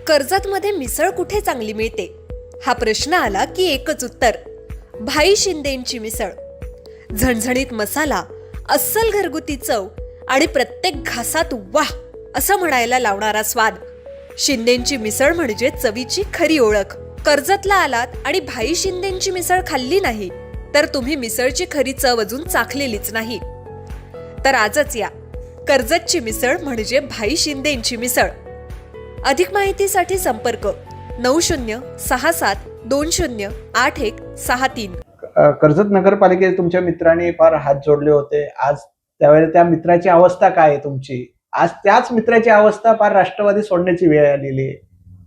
कर्जतमध्ये मिसळ कुठे चांगली मिळते हा प्रश्न आला की एकच उत्तर, भाई शिंदेंची मिसळ. झणझणीत मसाला, अस्सल घरगुती चव आणि प्रत्येक घासात वाह असं म्हणायला लावणारा स्वाद. शिंदेंची मिसळ म्हणजे चवीची खरी ओळख. कर्जतला आलात आणि भाई शिंदेंची मिसळ खाल्ली नाही तर तुम्ही मिसळची खरी चव अजून चाखलेलीच नाही. तर आजच या, कर्जतची मिसळ म्हणजे भाई शिंदेंची मिसळ. अधिक माहितीसाठी संपर्क 9067208163. कर्जत नगरपालिकेत तुमच्या मित्रांनी फार हात जोडले होते. आज त्यावेळेला त्या मित्राची अवस्था काय आहे तुमची? आज त्याच मित्राची अवस्था फार राष्ट्रवादी सोडण्याची वेळ आलेली आहे.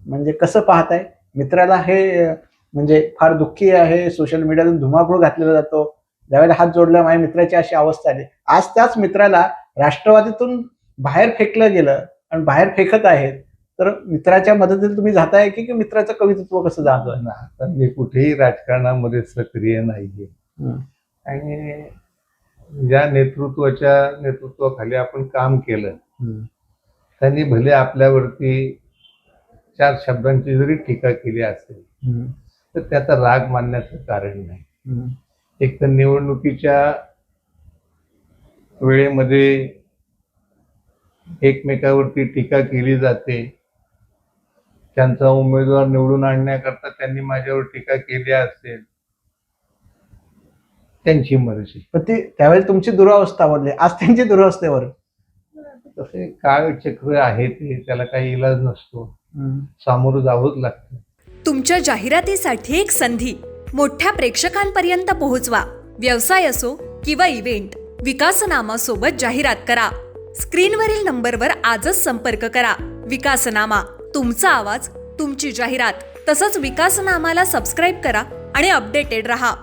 म्हणजे कसं पाहताय मित्राला? हे म्हणजे फार दुःखी आहे. सोशल मीडियातून धुमाकूळ घातलेला जातो. ज्यावेळेला हात जोडला माझ्या मित्राची अशी अवस्था आली. आज त्याच मित्राला राष्ट्रवादीतून बाहेर फेकलं गेलं आणि बाहेर फेकत आहेत. तर मित्राच्या मदतीने तुम्ही जाताय की मित्राचं कवित्व कसं जातोय? आता मी कुठेही राजकारणामध्ये सक्रिय नाहीये आणि ज्या नेतृत्वाखाली आपण काम केलं त्यांनी भले आपल्यावरती 4 शब्दांची जरी टीका केली असेल तर त्याचा राग मानण्याचं कारण नाही. एक तर निवडणुकीच्या वेळेमध्ये एकमेकावरती टीका केली जाते. त्यांचा उमेदवार निवडून आणण्याकरता त्यांनी माझ्यावर टीका केली असेल, त्यांची मर्जी. पण ते त्यावेळेला तुमची दुरावस्था आवडली, आज त्यांची दुरावस्थेवर. तसे काळचक्र आहे ते, त्याला काही इलाज नसतो, सामोरं जावंच लागतं. तुमच्या जाहिरातीसाठी एक संधी मोठ्या प्रेक्षकांपर्यंत पोहोचवा. व्यवसाय असो किंवा इव्हेंट, विकासनामा सोबत जाहिरात करा. स्क्रीनवरील नंबरवर आजच संपर्क करा. विकासनामा, तुमचा आवाज, तुमची जाहिरात. तसंच विकासनामाला सबस्क्राईब करा आणि अपडेटेड रहा.